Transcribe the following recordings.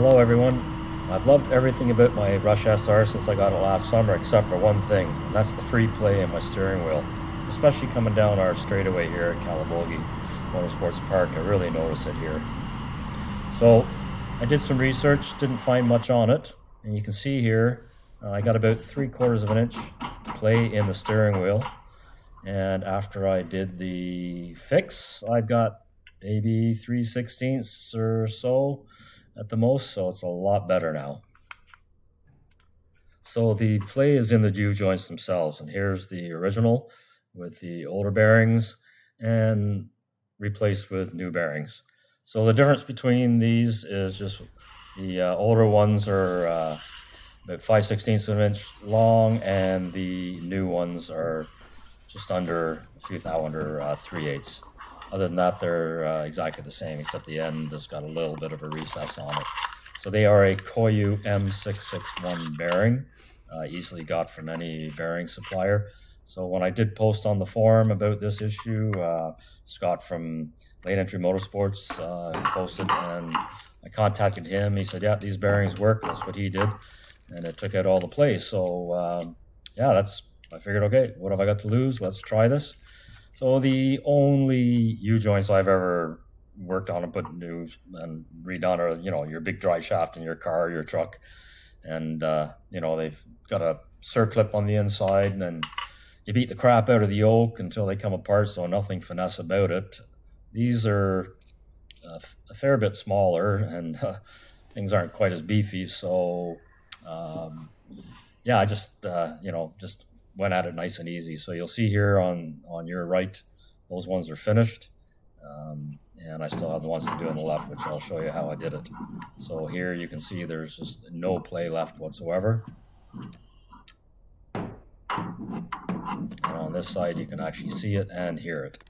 Hello everyone. I've loved everything about my Rush SR since I got it last summer except for one thing, and that's the Freeplay in my steering wheel. Especially coming down our straightaway here at Calabogie Motorsports Park, I really notice it here. So I did some research, didn't find much on it, and you can see here I got about 3/4 of an inch play in the steering wheel, and after I did the fix I've got maybe 3/16 or so at the most, so it's a lot better now. So the play is in the U joints themselves, and here's the original with the older bearings and replaced with new bearings. So the difference between these is just the older ones are about 5/16 of an inch long, and the new ones are just under a few thou under 3/8. Other than that, they're exactly the same, except the end has got a little bit of a recess on it. So they are a Koyo M661 bearing, easily got from any bearing supplier. So when I did post on the forum about this issue, Scott from Late Entry Motorsports posted, and I contacted him. He said, yeah, these bearings work. That's what he did. And it took out all the play. So yeah, I figured, okay, what have I got to lose? Let's try this. So the only U-joints I've ever worked on and put new and redone are, your big drive shaft in your car, your truck. And, they've got a circlip on the inside, and then you beat the crap out of the yoke until they come apart, so nothing finesse about it. These are a fair bit smaller, and things aren't quite as beefy. So, yeah, I just went at it nice and easy. So you'll see here on your right, those ones are finished. And I still have the ones to do on the left, which I'll show you how I did it. So here you can see there's just no play left whatsoever. And on this side, you can actually see it and hear it.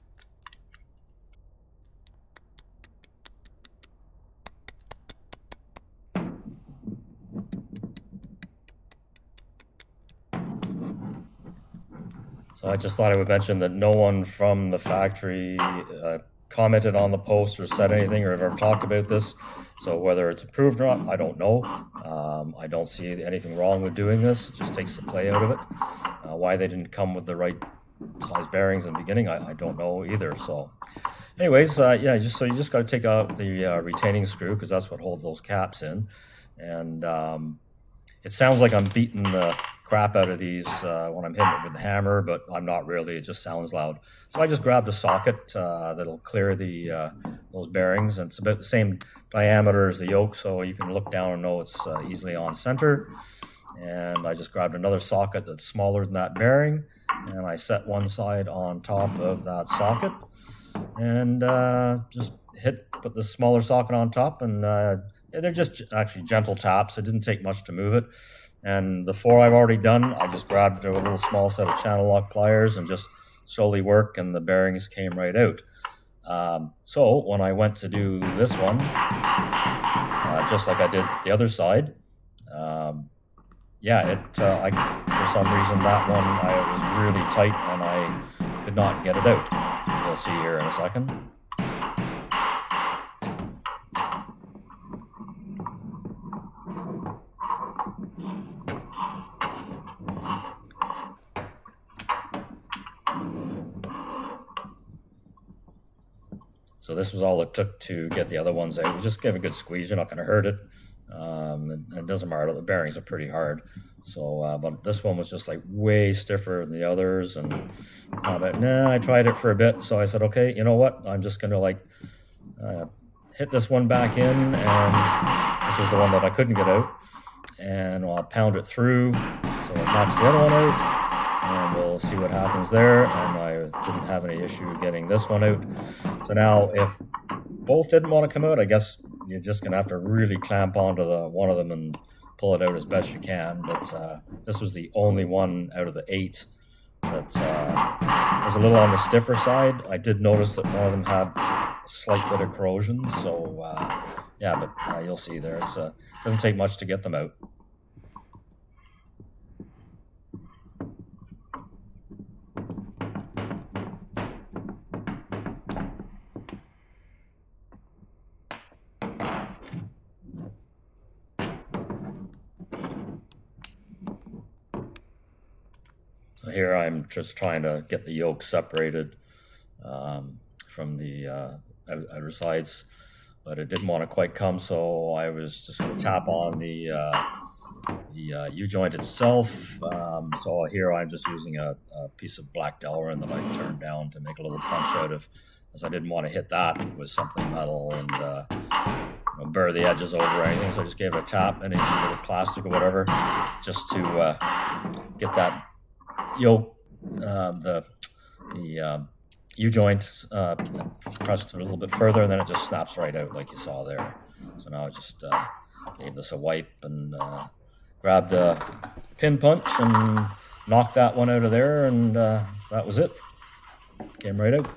So I just thought I would mention that no one from the factory commented on the post or said anything or ever talked about this. So whether it's approved or not, I don't know. I don't see anything wrong with doing this. It just takes the play out of it. Why they didn't come with the right size bearings in the beginning, I don't know either. So anyways, yeah, you just got to take out the retaining screw, because that's what holds those caps in. And it sounds like I'm beating the crap out of these when I'm hitting it with the hammer, but I'm not really. It just sounds loud. So I just grabbed a socket that'll clear those bearings, and it's about the same diameter as the yoke, so you can look down and know it's easily on center. And I just grabbed another socket that's smaller than that bearing, and I set one side on top of that socket, and just put the smaller socket on top, and they're just actually gentle taps. It didn't take much to move it. And the 4 I've already done, I just grabbed a little small set of channel lock pliers and just slowly work, and the bearings came right out. So when I went to do this one, just like I did the other side, yeah, for some reason that one I was really tight and I could not get it out. You'll see here in a second. So this was all it took to get the other ones out. It was just give a good squeeze. You're not going to hurt it. It doesn't matter. The bearings are pretty hard. So, but this one was just like way stiffer than the others. And I tried it for a bit. So I said, okay, you know what? I'm just going to hit this one back in. And this is the one that I couldn't get out. And I'll pound it through so it knocks the other one out. And we'll see what happens there. And I didn't have any issue getting this one out. So now if both didn't want to come out, I guess you're just going to have to really clamp onto one of them and pull it out as best you can. But this was the only one out of the 8 that was a little on the stiffer side. I did notice that one of them had a slight bit of corrosion. So yeah, but you'll see there. It doesn't take much to get them out. So here I'm just trying to get the yoke separated from the outer sides, but it didn't want to quite come, so I was just going to tap on the U-joint itself. So here I'm just using a piece of black Delrin that I turned down to make a little punch out of, as I didn't want to hit that with something metal and burr the edges over or anything. So I just gave it a tap, any little plastic or whatever, just to get that yoke, the U-joint pressed a little bit further, and then it just snaps right out like you saw there. So now I just gave this a wipe and grabbed a pin punch and knocked that one out of there, and that was it. Came right out.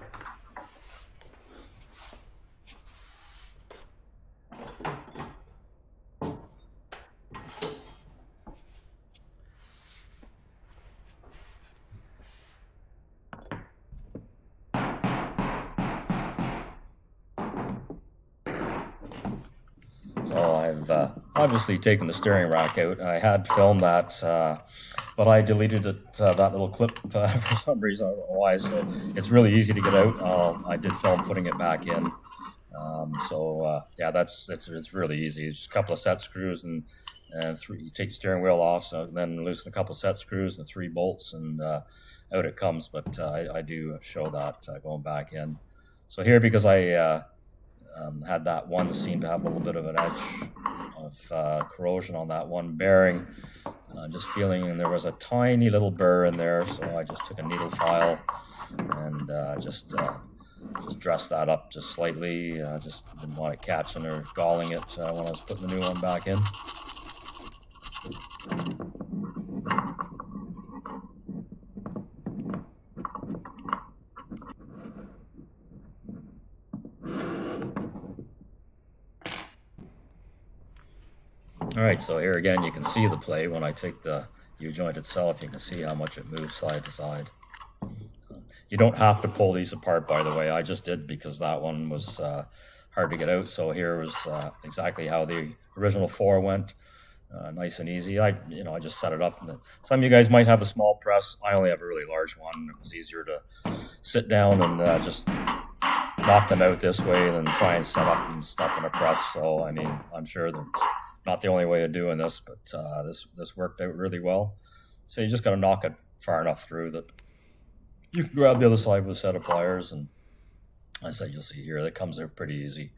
So I've obviously taken the steering rack out. I had filmed that, but I deleted it, that little clip for some reason. I don't know why. So it's really easy to get out. I did film putting it back in. Yeah, it's really easy. It's just a couple of set screws and three. You take the steering wheel off, so then loosen a couple of set screws and 3 bolts, and out it comes. But I do show that going back in. So here, because I had that one seem to have a little bit of an edge of corrosion on that one bearing. Just feeling, and there was a tiny little burr in there, so I just took a needle file and just dressed that up just slightly. Just didn't want it catching or galling it when I was putting the new one back in. All right, so here again, you can see the play. When I take the U-joint itself, you can see how much it moves side to side. You don't have to pull these apart, by the way. I just did because that one was hard to get out. So here was exactly how the original 4 went, nice and easy. I just set it up. Some of you guys might have a small press. I only have a really large one. It was easier to sit down and just knock them out this way than try and set up and stuff in a press. So I mean, I'm sure there's not the only way of doing this, but this worked out really well. So you just got to knock it far enough through that you can grab the other side with a set of pliers, and as I said, you'll see here that comes out pretty easy.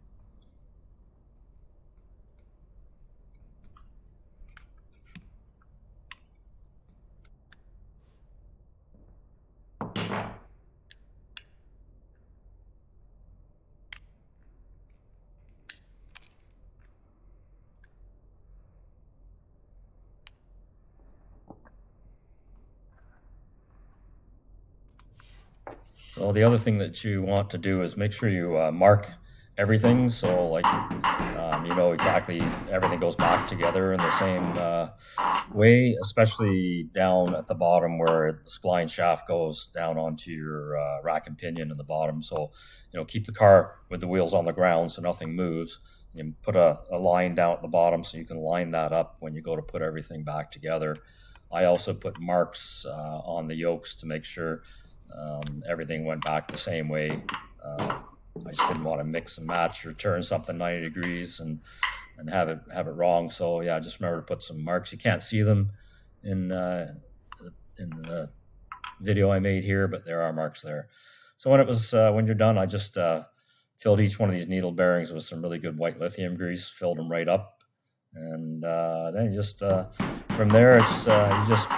So the other thing that you want to do is make sure you mark everything, so like you know exactly everything goes back together in the same way, especially down at the bottom where the spline shaft goes down onto your rack and pinion in the bottom. So keep the car with the wheels on the ground so nothing moves. You put a line down at the bottom so you can line that up when you go to put everything back together. I also put marks on the yokes to make sure everything went back the same way. I just didn't want to mix and match or turn something 90 degrees and have it wrong. So yeah, just remember to put some marks. You can't see them in the video I made here, but there are marks there. So when you're done, I just filled each one of these needle bearings with some really good white lithium grease, filled them right up, and then you just from there it's you just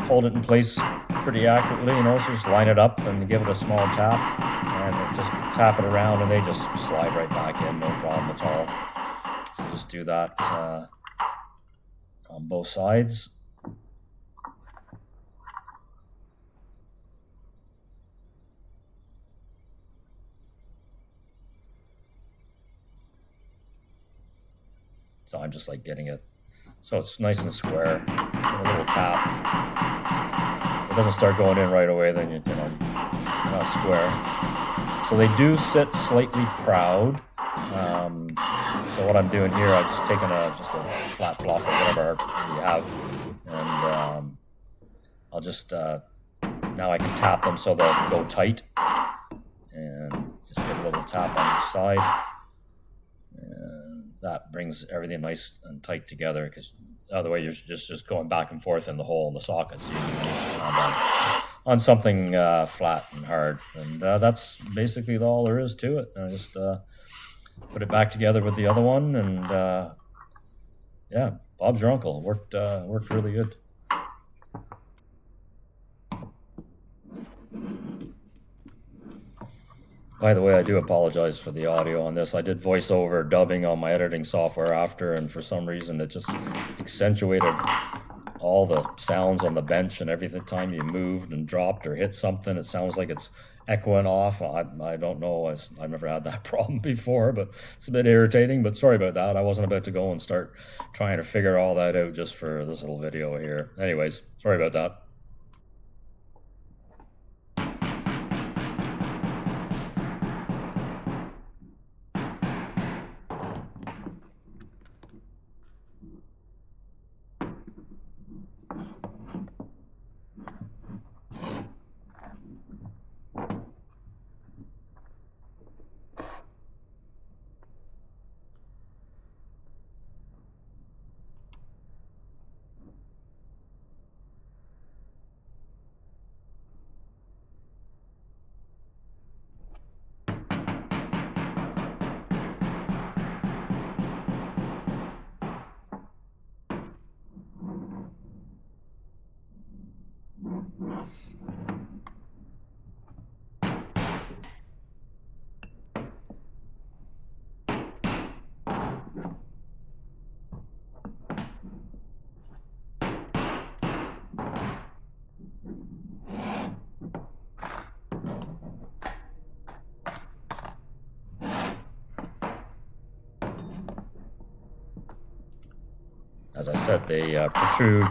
hold it in place pretty accurately, so just line it up and give it a small tap, and just tap it around, and they just slide right back in, no problem at all. So just do that on both sides. So I'm just like getting it so it's nice and square. A little tap. It doesn't start going in right away, then you're not square. So they do sit slightly proud. So what I'm doing here, I've just taken just a flat block or whatever you have, and I'll just now I can tap them so they'll go tight, and just get a little tap on each side. And that brings everything nice and tight together, because otherwise you're just going back and forth in the hole in the socket. So you need to on something flat and hard. And that's basically all there is to it. I just put it back together with the other one, and yeah, Bob's your uncle. Worked really good. By the way, I do apologize for the audio on this. I did voiceover dubbing on my editing software after, and for some reason it just accentuated all the sounds on the bench, and every time you moved and dropped or hit something, it sounds like it's echoing off. I don't know. I've never had that problem before, but it's a bit irritating. But sorry about that. I wasn't about to go and start trying to figure all that out just for this little video here. Anyways, sorry about that. As I said, they protrude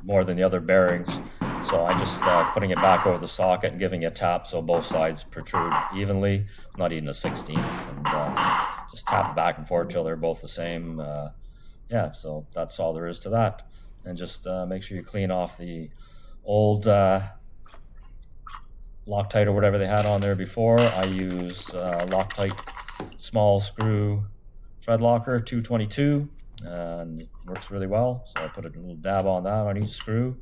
more than the other bearings, so I'm just putting it back over the socket and giving it a tap so both sides protrude evenly, not even a 16th, and just tap back and forth till they're both the same. Yeah, so that's all there is to that. And just make sure you clean off the old Loctite or whatever they had on there before. I use Loctite small screw thread locker 222. And it works really well. So I put a little dab on that on each screw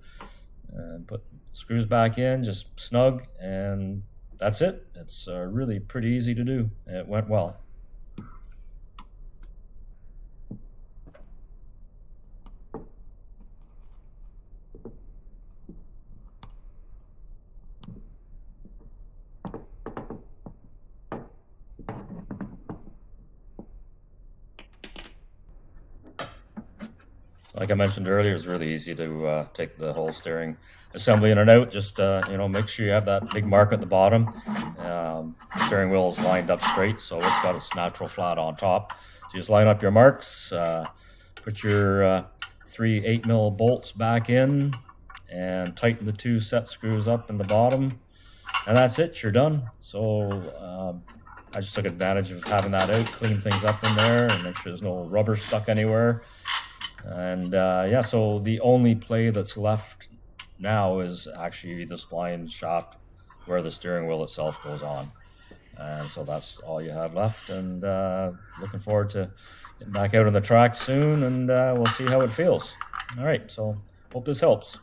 and put screws back in, just snug, and that's it. It's really pretty easy to do. It went well. Like I mentioned earlier, it's really easy to take the whole steering assembly in and out. Just make sure you have that big mark at the bottom. Steering wheel is lined up straight, so it's got its natural flat on top. So you just line up your marks, put your 3 8mm bolts back in, and tighten the 2 set screws up in the bottom, and that's it. You're done. So I just took advantage of having that out, clean things up in there, and make sure there's no rubber stuck anywhere. And yeah, so the only play that's left now is actually the spline shaft where the steering wheel itself goes on. And so that's all you have left. And looking forward to getting back out on the track soon, and we'll see how it feels. All right, so hope this helps.